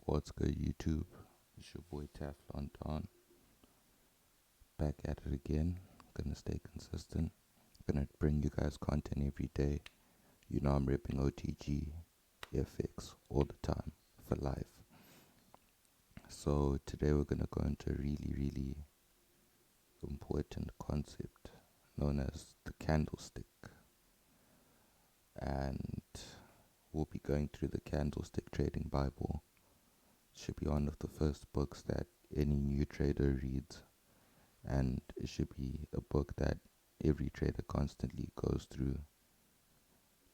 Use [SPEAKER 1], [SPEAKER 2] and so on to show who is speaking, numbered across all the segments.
[SPEAKER 1] What's good, YouTube? It's your boy Teflon Don. Back at it again. Gonna stay consistent. Gonna bring you guys content every day. You know I'm ripping OTG, FX all the time for life. So today we're gonna go into a really important concept known as the candlestick. And we'll be going through the Candlestick Trading Bible. Should be one of the first books that any new trader reads, and it should be a book that every trader constantly goes through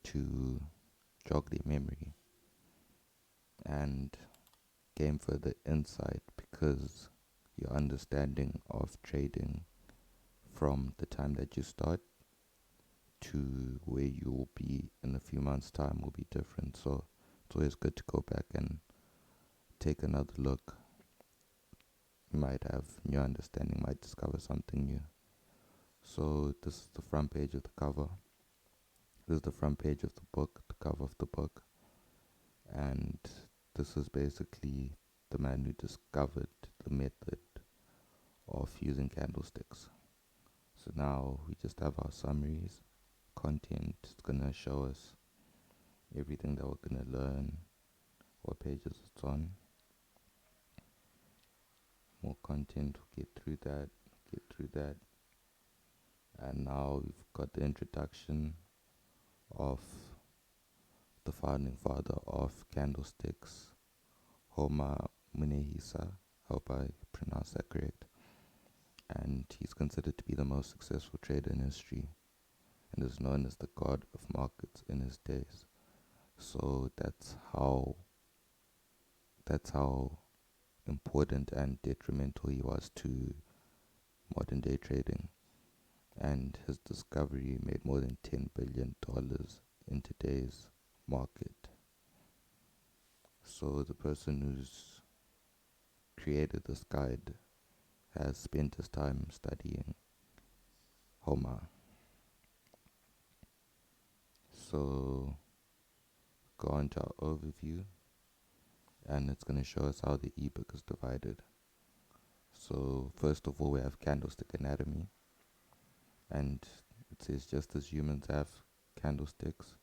[SPEAKER 1] to jog their memory and gain further insight, because your understanding of trading from the time that you start to where you will be in a few months' time will be different. So it's always good to go back and take another look. You might have new understanding, might discover something new. So this is the front page of the cover. This is the front page of the book, the cover of the book. And this is basically the man who discovered the method of using candlesticks. So now we just have our summaries, content. It's gonna show us everything that we're gonna learn, what pages it's on. More content, we'll get through that. And now we've got the introduction of the founding father of candlesticks, Homma Munehisa. Hope I pronounced that correct. And he's considered to be the most successful trader in history, and is known as the god of markets in his days. So that's how important and detrimental he was to modern day trading. And his discovery made more than $10 billion in today's market. So the person who's created this guide has spent his time studying Homma. So go on to our overview, and it's going to show us how the ebook is divided. So first of all, we have candlestick anatomy, and it says just as humans have candlesticks,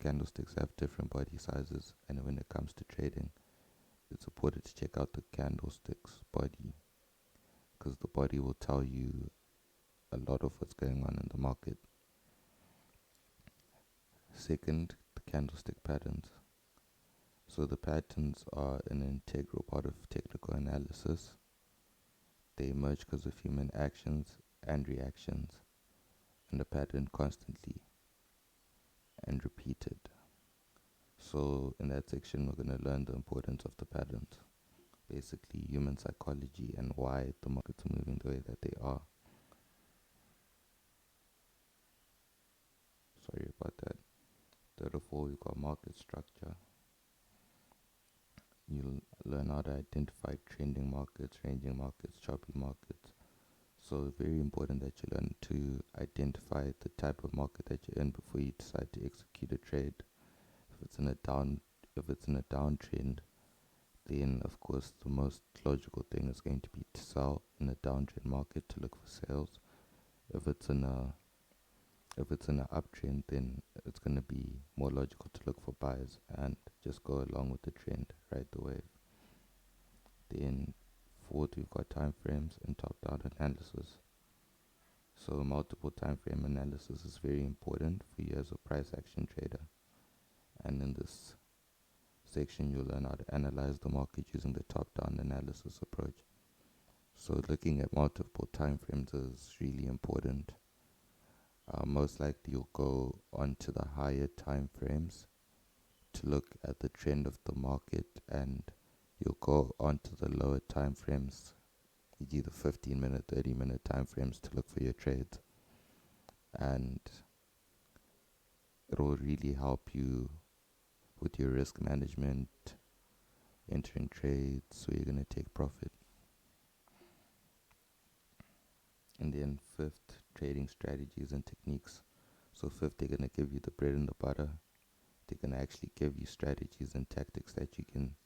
[SPEAKER 1] candlesticks have different body sizes, and when it comes to trading, it's important to check out the candlestick's body, because the body will tell you a lot of what's going on in the market. Second, the candlestick patterns. So the patterns are an integral part of technical analysis. They emerge because of human actions and reactions, and the pattern constantly and repeated. So in that section, we're going to learn the importance of the patterns, basically human psychology and why the markets are moving the way that they are. Sorry about that. Third of all, we've got market structure. You'll learn how to identify trending markets, ranging markets, choppy markets. So very important that you learn to identify the type of market that you're in before you decide to execute a trade. If it's in a downtrend, then of course the most logical thing is going to be to sell in a downtrend market, to look for sales. If it's in an uptrend, then it's going to be more logical to look for buys and just go along with the trend, ride the wave. Then fourth, we've got time frames and top-down analysis. So multiple time frame analysis is very important for you as a price action trader. And in this section, you'll learn how to analyze the market using the top-down analysis approach. So looking at multiple time frames is really important. Most likely you'll go onto the higher time frames to look at the trend of the market, and you'll go onto the lower time frames, e.g. the 15-minute, 30-minute time frames, to look for your trades. And it will really help you with your risk management, entering trades, so you're going to take profit. And then fifth, trading strategies and techniques. So fifth, they're going to give you the bread and the butter. They're going to actually give you strategies and tactics that you can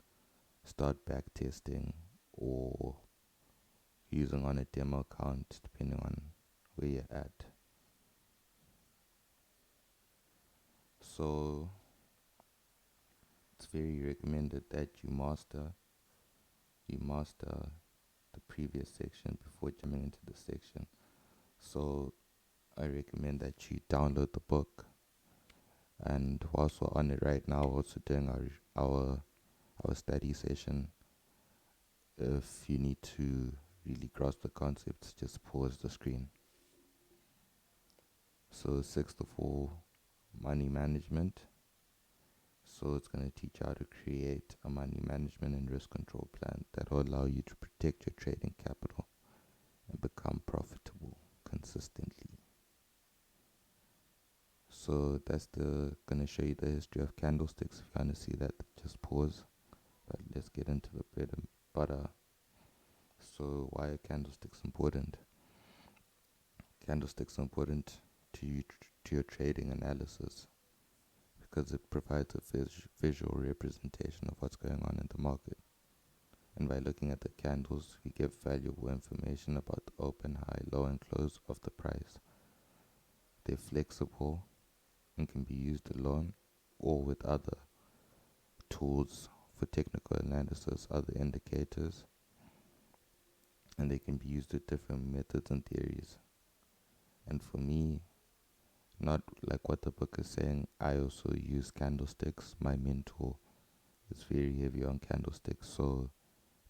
[SPEAKER 1] start back testing or using on a demo account, depending on where you're at. So it's very recommended that you master the previous section before jumping into the section. So I recommend that you download the book, and whilst we're on it right now, also doing our study session. If you need to really grasp the concepts, just pause the screen. So 6-4 money management. So it's going to teach you how to create a money management and risk control plan that will allow you to protect your trading capital and become profitable consistently. So that's going to show you the history of candlesticks. If you want to see that, just pause. But let's get into the bread and butter. So why are candlesticks important? Candlesticks are important to you, to your trading analysis, because it provides a visual representation of what's going on in the market. And by looking at the candles, we get valuable information about the open, high, low, and close of the price. They're flexible and can be used alone or with other tools for technical analysis, other indicators, and they can be used with different methods and theories. And for me, not like what the book is saying, I also use candlesticks. My mentor is very heavy on candlesticks, so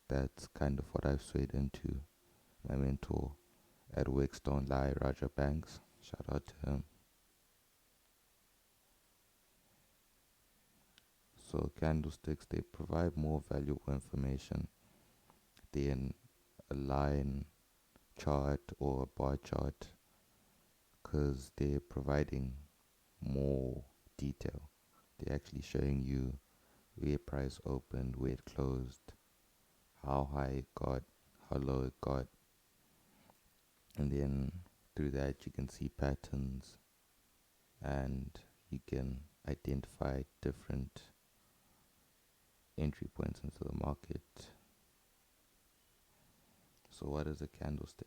[SPEAKER 1] that's kind of what I've swayed into. My mentor at Wix Don't Lie, Raja Banks, shout out to him. So candlesticks, they provide more valuable information than a line chart or a bar chart, because they're providing more detail. They're actually showing you where price opened, where it closed, how high it got, how low it got, and then through that you can see patterns and you can identify different entry points into the market. So what is a candlestick?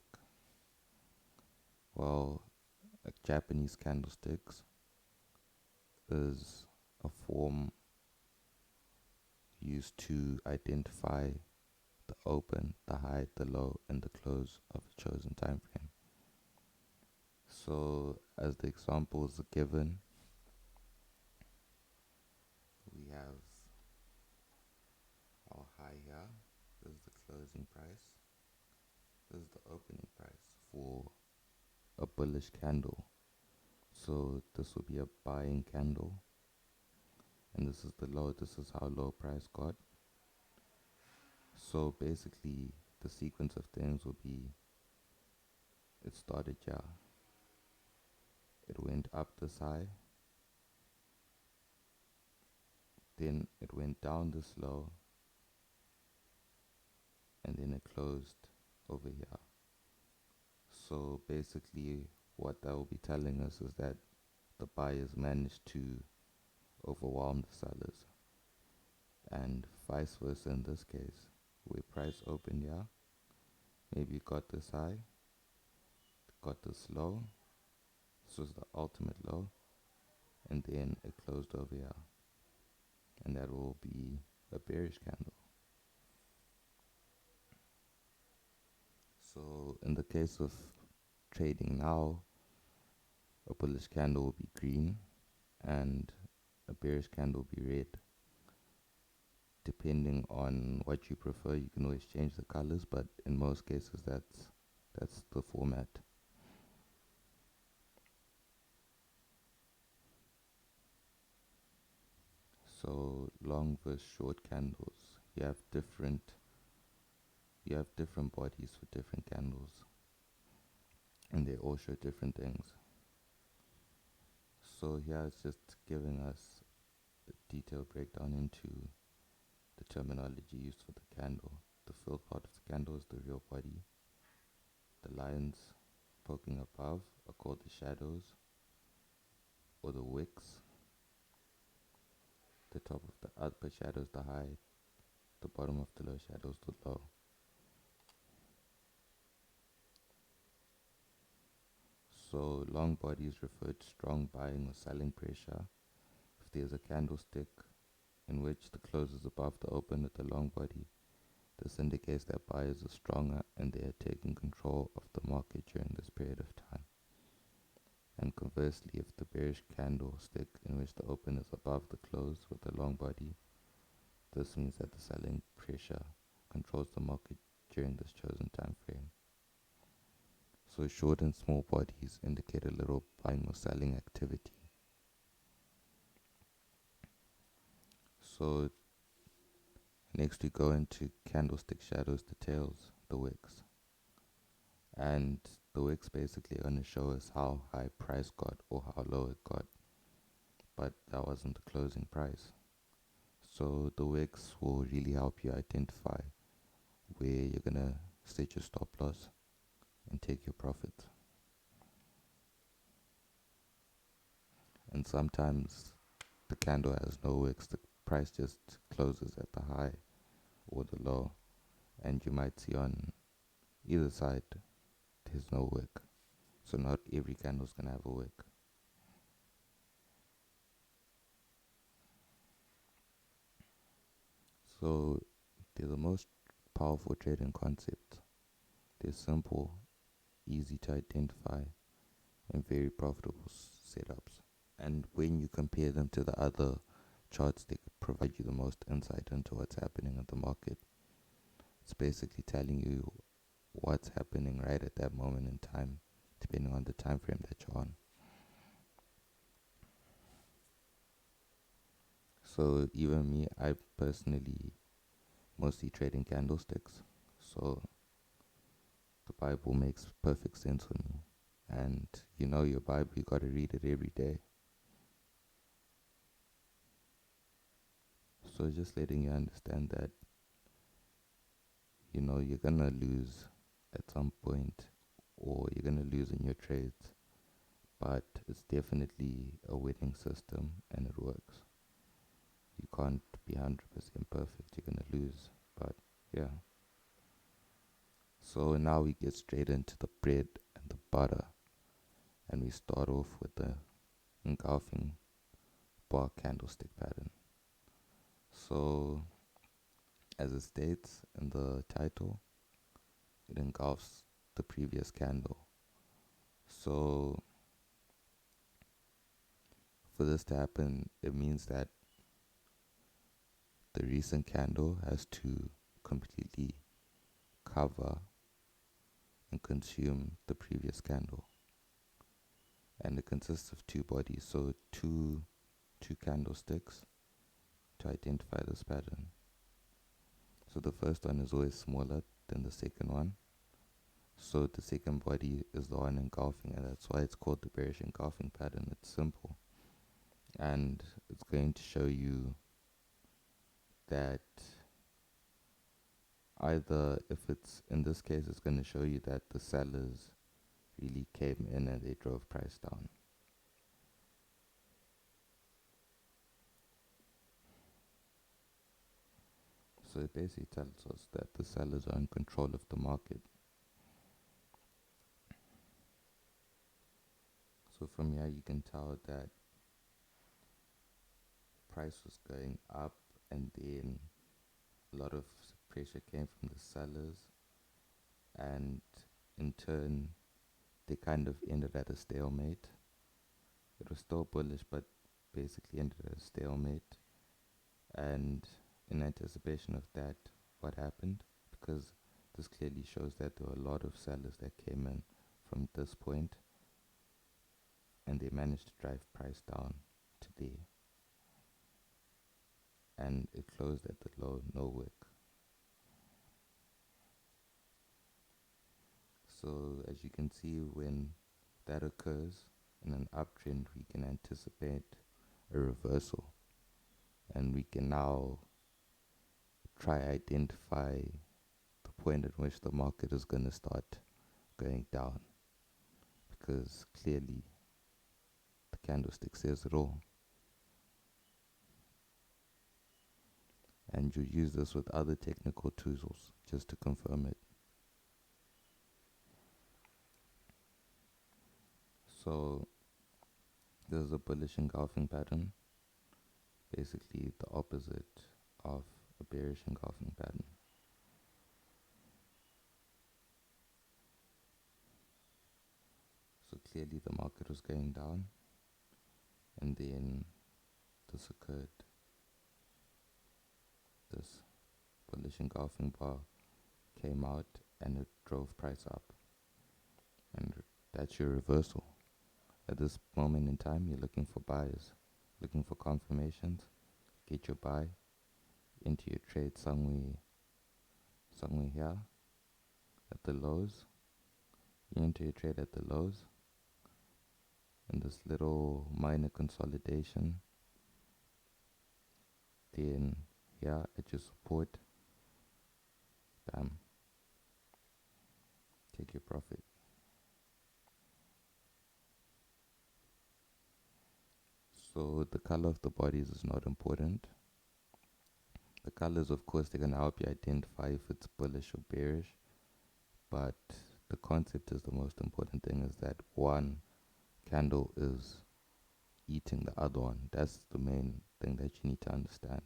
[SPEAKER 1] Well, a Japanese candlesticks is a form used to identify the open, the high, the low, and the close of a chosen time frame. So as the examples are given, we have our high here. This is the closing price. This is the opening price for a bullish candle. So this will be a buying candle. And this is the low. This is how low price got. So basically the sequence of things will be, it started here. It went up this high. Then it went down this low. And then it closed over here. So basically what that will be telling us is that the buyers managed to overwhelm the sellers, and vice versa in this case, where price opened here, maybe it got this high, got this low, this was the ultimate low, and then it closed over here, and that will be a bearish candle. So in the case of trading now, a bullish candle will be green and a bearish candle will be red. Depending on what you prefer, you can always change the colors, but in most cases that's the format. So long versus short candles, you have different bodies for different candles, and they all show different things. So here it's just giving us a detailed breakdown into the terminology used for the candle. The filled part of the candle is the real body. The lines poking above are called the shadows or the wicks. The top of the upper shadow is the high. the bottom of the low shadows the low. So long bodies refer to strong buying or selling pressure. If there's a candlestick in which the close is above the open at the long body, this indicates that buyers are stronger and they are taking control of the market during this period of time. And conversely, if the bearish candlestick in which the open is above the close with the long body, this means that the selling pressure controls the market during this chosen time frame. So short and small bodies indicate a little buying or selling activity. So next we go into candlestick shadows, the tails, the wicks. And the wicks basically are going to show us how high price got or how low it got. But that wasn't the closing price. So the wicks will really help you identify where you're going to set your stop loss and take your profit. And sometimes the candle has no wicks, the price just closes at the high or the low, and you might see on either side there's no wick. So not every candle is gonna have a wick. So they're the most powerful trading concept. They're simple, easy to identify, and very profitable setups. And when you compare them to the other charts, they provide you the most insight into what's happening in the market. It's basically telling you what's happening right at that moment in time, depending on the time frame that you're on. So even me, I personally mostly trade in candlesticks. So the Bible makes perfect sense for me. And you know your Bible, you gotta read it every day. So just letting you understand that, you know, you're gonna lose at some point, or you're gonna lose in your trades, but it's definitely a winning system and it works. You can't be 100% perfect, you're gonna lose, but yeah. So now we get straight into the bread and the butter, and we start off with the engulfing bar candlestick pattern. So as it states in the title, it engulfs the previous candle. So for this to happen, it means that the recent candle has to completely cover and consume the previous candle. And it consists of two bodies, so two candlesticks to identify this pattern. So the first one is always smaller than the second one. So the second body is the one engulfing, and that's why it's called the bearish engulfing pattern. It's simple. And it's going to show you that either, if it's in this case, it's going to show you that the sellers really came in and they drove price down. So it basically tells us that the sellers are in control of the market. So from here you can tell that price was going up, and then a lot of pressure came from the sellers, and in turn they kind of ended at a stalemate. It was still bullish, but basically ended at a stalemate. And in anticipation of that, what happened? Because this clearly shows that there were a lot of sellers that came in from this point, and they managed to drive price down to there. And it closed at the low, no wick. So as you can see, when that occurs in an uptrend, we can anticipate a reversal, and we can now try identify the point at which the market is going to start going down, because clearly the candlestick says it all. and you use this with other technical tools just to confirm it. So there's a bullish engulfing pattern, basically the opposite of a bearish engulfing pattern. So clearly the market was going down, and then this occurred. This bullish engulfing bar came out and it drove price up, and that's your reversal. At this moment in time, you're looking for buyers, looking for confirmations. Get your buy into your trade somewhere here at the lows. You enter your trade at the lows, and this little minor consolidation. Then here at your support, bam, take your profit. So the color of the bodies is not important. The colors, of course, they're going to help you identify if it's bullish or bearish, but the concept is the most important thing, is that one candle is eating the other one. That's the main thing that you need to understand.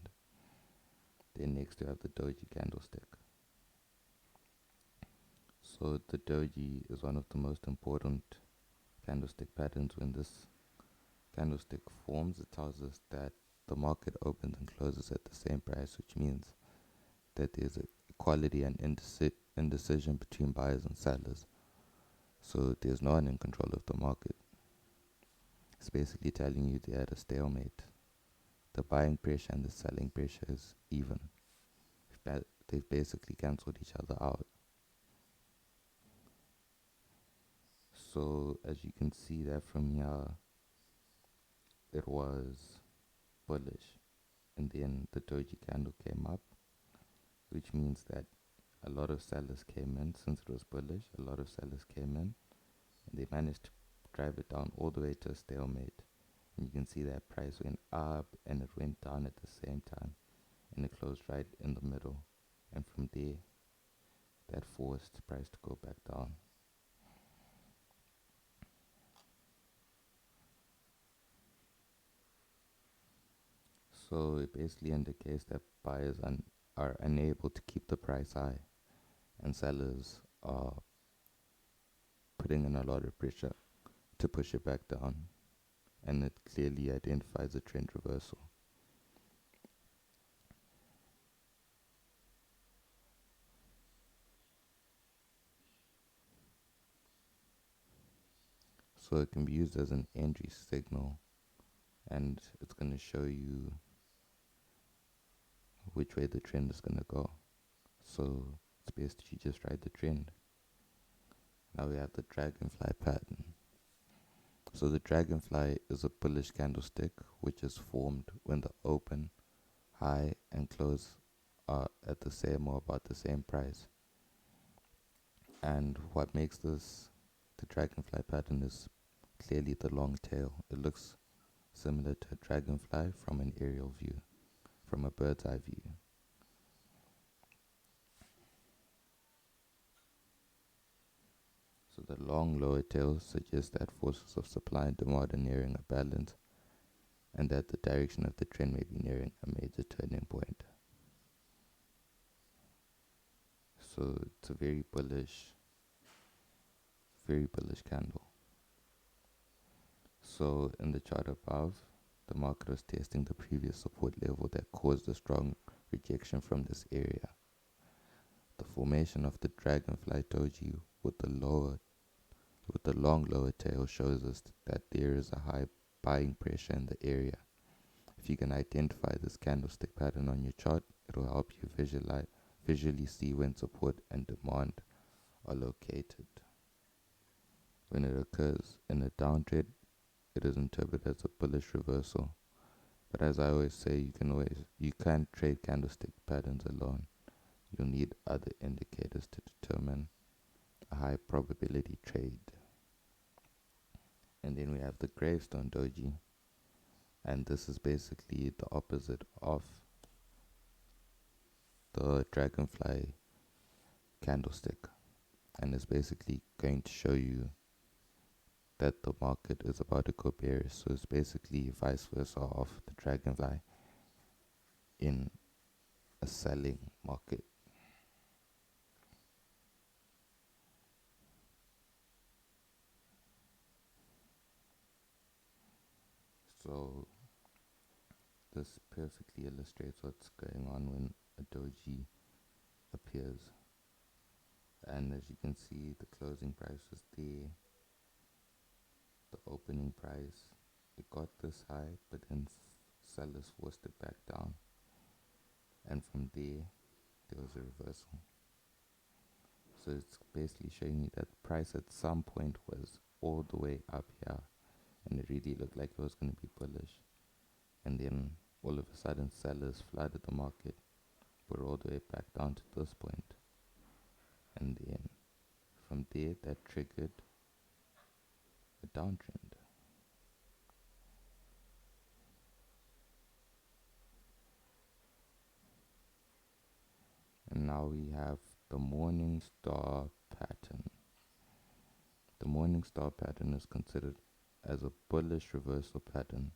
[SPEAKER 1] Then next you have the Doji candlestick. So the Doji is one of the most important candlestick patterns. When this candlestick forms, it tells us that the market opens and closes at the same price, which means that there's equality and indecision between buyers and sellers. So there's no one in control of the market. It's basically telling you they're at a stalemate. The buying pressure and the selling pressure is even. They've basically cancelled each other out. So as you can see that from here, it was bullish, and then the Doji candle came up, which means that a lot of sellers came in. Since it was bullish, a lot of sellers came in, and they managed to drive it down all the way to a stalemate. And you can see that price went up and it went down at the same time, and it closed right in the middle, and from there that forced price to go back down. So it basically indicates that buyers are unable to keep the price high, and sellers are putting in a lot of pressure to push it back down, and it clearly identifies a trend reversal. So it can be used as an entry signal, and it's going to show you which way the trend is going to go. So it's best you just ride the trend. Now we have the Dragonfly pattern. So the Dragonfly is a bullish candlestick which is formed when the open, high and close are at the same or about the same price. And what makes this the Dragonfly pattern is clearly the long tail. It looks similar to a dragonfly from an aerial view, from a bird's eye view. So the long lower tail suggests that forces of supply and demand are nearing a balance, and that the direction of the trend may be nearing a major turning point. So it's a very bullish candle. So in the chart above, the market was testing the previous support level that caused a strong rejection from this area. The formation of the Dragonfly Doji with the long lower tail shows us that there is a high buying pressure in the area. If you can identify this candlestick pattern on your chart, it will help you visually see when support and demand are located. When it occurs in a downtrend, it is interpreted as a bullish reversal. But as I always say, you can't trade candlestick patterns alone. You'll need other indicators to determine a high probability trade. And then we have the gravestone doji, and this is basically the opposite of the Dragonfly candlestick, and it's basically going to show you that the market is about to go bearish. So it's basically vice versa of the Dragonfly in a selling market. So this perfectly illustrates what's going on when a doji appears. And as you can see, the closing price was there, the opening price, it got this high, but then sellers forced it back down, and from there was a reversal. So it's basically showing you that the price at some point was all the way up here, and it really looked like it was going to be bullish, and then all of a sudden sellers flooded the market, put all the way back down to this point, and then from there that triggered a downtrend. And now we have the morning star pattern. The morning star pattern is considered as a bullish reversal pattern.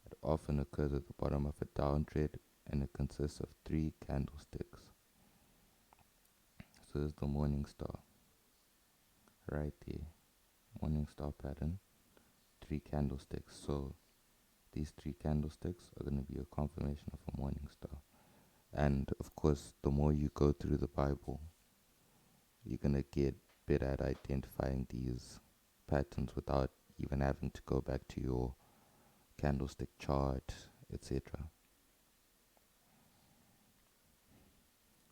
[SPEAKER 1] It often occurs at the bottom of a downtrend, and it consists of 3 candlesticks. So this is the morning star right there. Morning star pattern, 3 candlesticks. So these 3 candlesticks are going to be a confirmation of a morning star. And of course, the more you go through the Bible, you're going to get better at identifying these patterns without even having to go back to your candlestick chart, etc.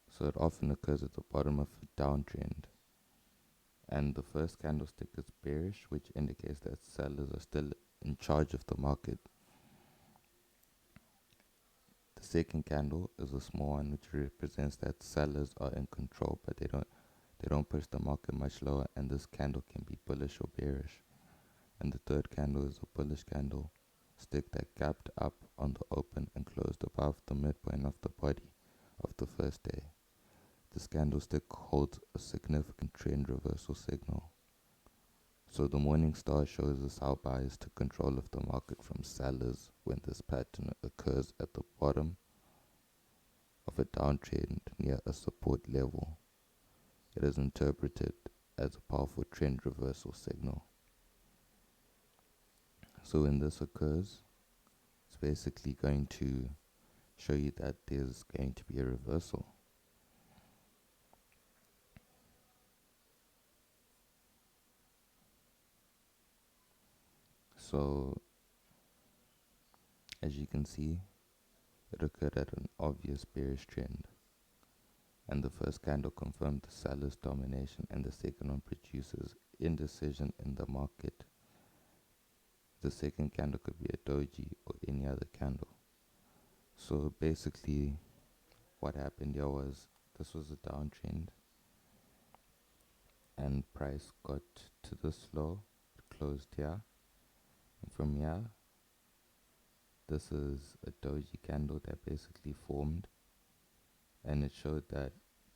[SPEAKER 1] So it often occurs at the bottom of a downtrend. And the first candlestick is bearish, which indicates that sellers are still in charge of the market. The second candle is a small one, which represents that sellers are in control, but they don't push the market much lower, and this candle can be bullish or bearish. And the third candle is a bullish candle stick that gapped up on the open and closed above the midpoint of the body of the first day. This candlestick holds a significant trend reversal signal. So the morning star shows us how buyers took control of the market from sellers when this pattern occurs at the bottom of a downtrend near a support level. It is interpreted as a powerful trend reversal signal. So when this occurs, it's basically going to show you that there's going to be a reversal. So as you can see, it occurred at an obvious bearish trend, and the first candle confirmed the seller's domination, and the second one produces indecision in the market. The second candle could be a doji or any other candle. So basically what happened here was, this was a downtrend, and price got to this low, it closed here, and from here, this is a doji candle that basically formed, and it showed that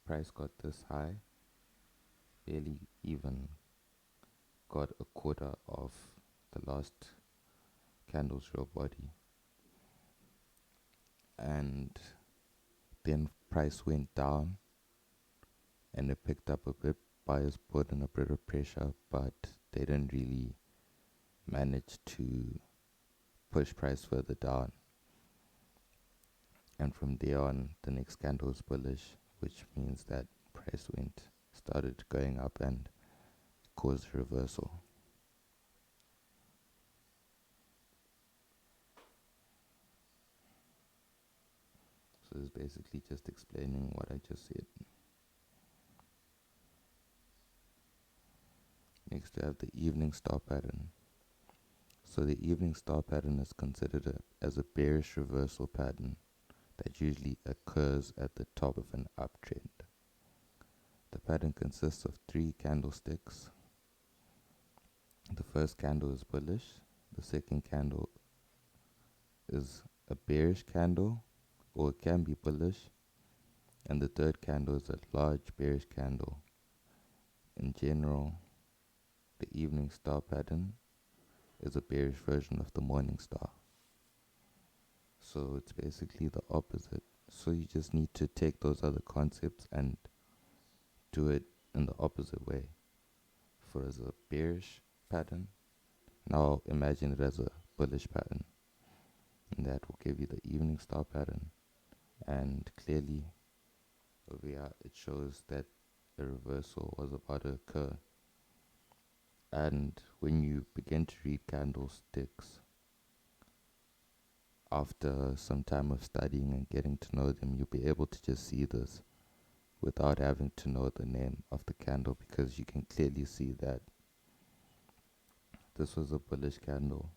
[SPEAKER 1] price got this high, barely even got a quarter of the last candle's real body, and then price went down and it picked up a bit. Buyers put in a bit of pressure, but they didn't really manage to push price further down. And from there on, the next candle was bullish, which means that price started going up and caused a reversal. So it's basically just explaining what I just said. Next we have the evening star pattern. So the evening star pattern is considered as a bearish reversal pattern that usually occurs at the top of an uptrend. The pattern consists of 3 candlesticks. The first candle is bullish, the second candle is a bearish candle, or it can be bullish, And the third candle is a large bearish candle. In general, the evening star pattern is a bearish version of the morning star. So it's basically the opposite. So you just need to take those other concepts and do it in the opposite way. For as a bearish pattern, now imagine it as a bullish pattern. And that will give you the evening star pattern. And clearly over here it shows that a reversal was about to occur. And when you begin to read candlesticks, after some time of studying and getting to know them, you'll be able to just see this without having to know the name of the candle, because you can clearly see that this was a bullish candle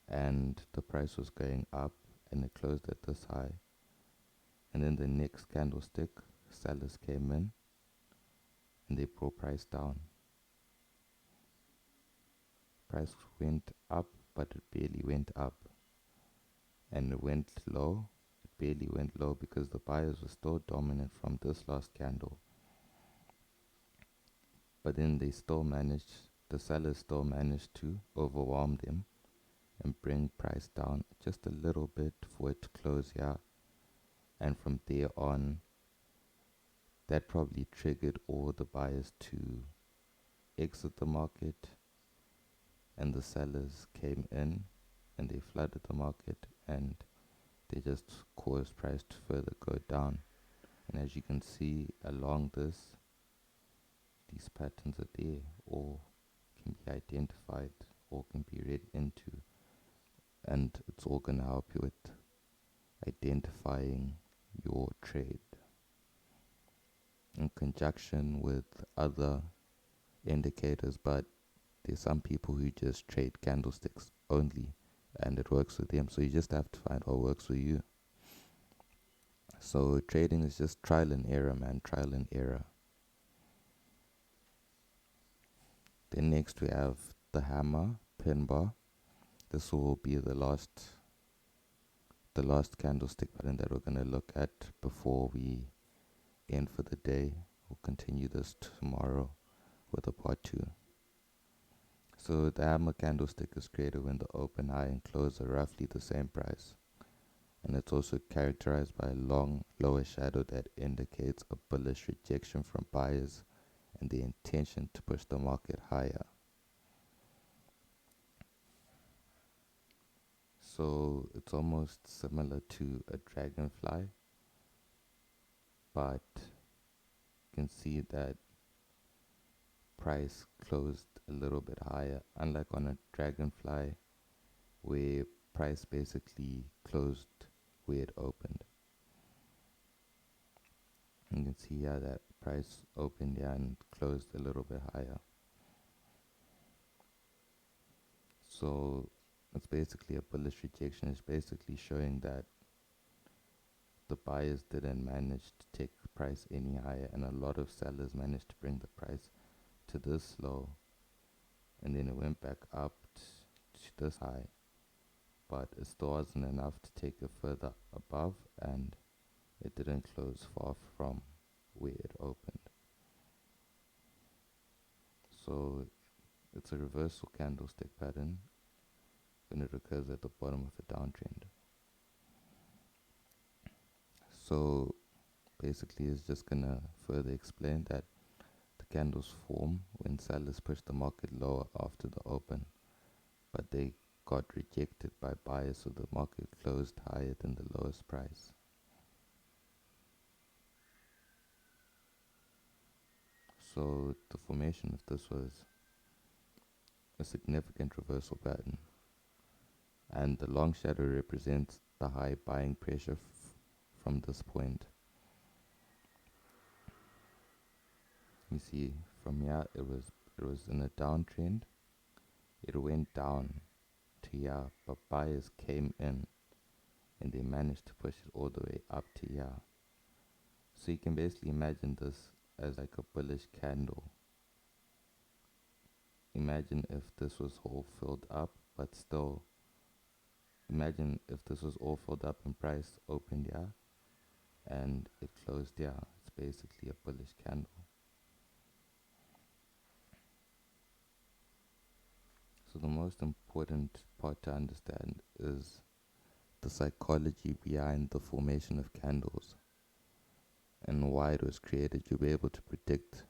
[SPEAKER 1] and the price was going up and it closed at this high. And then the next candlestick, sellers came in and they brought price down. Price went up, but it barely went up. And it went low, it barely went low because the buyers were still dominant from this last candle. But then the sellers still managed to overwhelm them and bring price down just a little bit for it to close here. And from there on, that probably triggered all the buyers to exit the market, and the sellers came in and they flooded the market and they just caused price to further go down. And as you can see along this, these patterns are there, or can be identified, or can be read into, and it's all going to help you with identifying your trade in conjunction with other indicators. But there's some people who just trade candlesticks only and it works with them, so you just have to find what works for you. So trading is just trial and error, man, trial and error. Then next we have the Homma pin bar. This will be the last candlestick pattern that we're going to look at before we end for the day. We'll continue this tomorrow with a part 2. So the Homma candlestick is created when the open, high and close are roughly the same price. And it's also characterized by a long lower shadow that indicates a bullish rejection from buyers and the intention to push the market higher. So it's almost similar to a dragonfly, but you can see that price closed a little bit higher, unlike on a dragonfly where price basically closed where it opened. You can see here that price opened here and closed a little bit higher. So it's basically a bullish rejection. It's basically showing that the buyers didn't manage to take the price any higher, and a lot of sellers managed to bring the price to this low, and then it went back up to this high, but it still wasn't enough to take it further above, and it didn't close far from where it opened. So it's a reversal candlestick pattern when it occurs at the bottom of a downtrend. So basically it's just gonna further explain that the candles form when sellers push the market lower after the open, but they got rejected by buyers, so the market closed higher than the lowest price. So the formation of this was a significant reversal pattern, and the long shadow represents the high buying pressure from this point. You see from here it was in a downtrend. It went down to here, but buyers came in and they managed to push it all the way up to here. So you can basically imagine this as like a bullish candle. Imagine if this was all filled up, but still, imagine if this was all filled up and price opened here, and it closed here. It's basically a bullish candle. So the most important part to understand is the psychology behind the formation of candles and why it was created. You'll be able to predict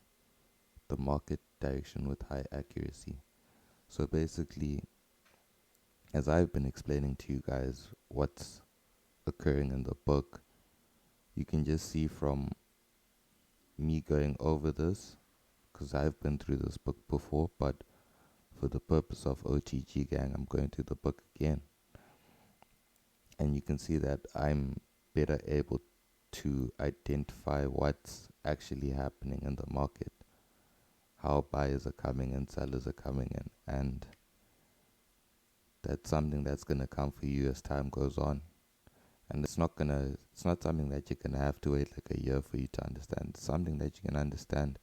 [SPEAKER 1] the market direction with high accuracy. So basically, as I've been explaining to you guys what's occurring in the book, you can just see from me going over this, because I've been through this book before, but for the purpose of OTG gang, I'm going through the book again. And you can see that I'm better able to identify what's actually happening in the market, how buyers are coming and sellers are coming in, and that's something that's going to come for you as time goes on. And it's not something that you're gonna have to wait like a year for you to understand. It's something that you can understand.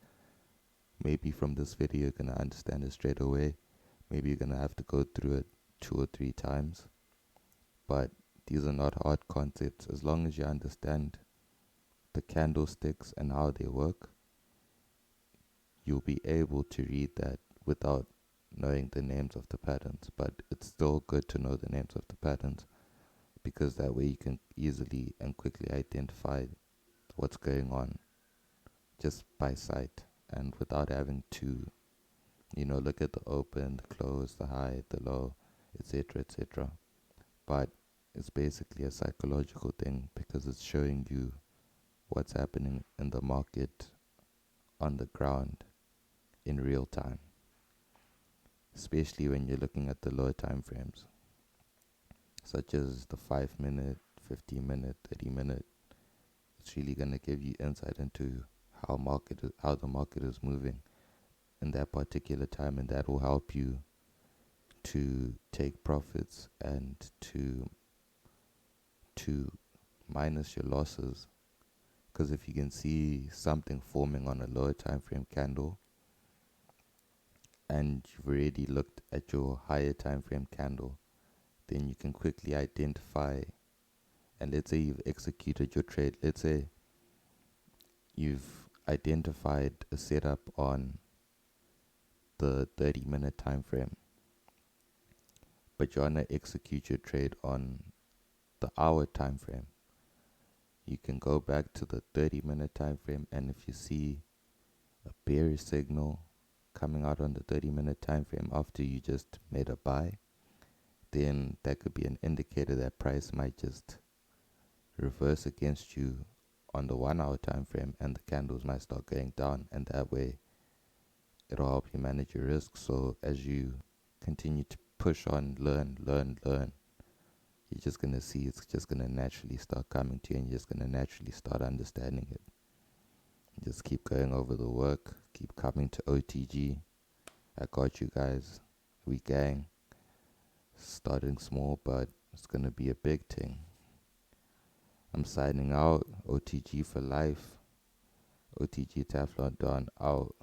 [SPEAKER 1] Maybe from this video you're gonna understand it straight away. Maybe you're gonna have to go through it 2 or 3 times. But these are not hard concepts. As long as you understand the candlesticks and how they work, you'll be able to read that without knowing the names of the patterns. But it's still good to know the names of the patterns, because that way you can easily and quickly identify what's going on just by sight and without having to, look at the open, the close, the high, the low, etc., etc. But it's basically a psychological thing because it's showing you what's happening in the market on the ground in real time, especially when you're looking at the lower time frames, such as the 5-minute, 15-minute, 30-minute. It's really going to give you insight into how the market is moving in that particular time, and that will help you to take profits and to minus your losses. Because if you can see something forming on a lower time frame candle and you've already looked at your higher time frame candle, then you can quickly identify. And let's say you've executed your trade. Let's say you've identified a setup on the 30-minute time frame, but you want to execute your trade on the hour time frame. You can go back to the 30-minute time frame, and if you see a bearish signal coming out on the 30-minute time frame after you just made a buy, then that could be an indicator that price might just reverse against you on the 1 hour time frame, and the candles might start going down, and that way it'll help you manage your risk. So as you continue to push on, learn, you're just going to see it's just going to naturally start coming to you, and you're just going to naturally start understanding it. Just keep going over the work, keep coming to OTG. I got you guys. We gang. Starting small, but it's going to be a big thing. I'm signing out. OTG for life. OTG Teflon Don out.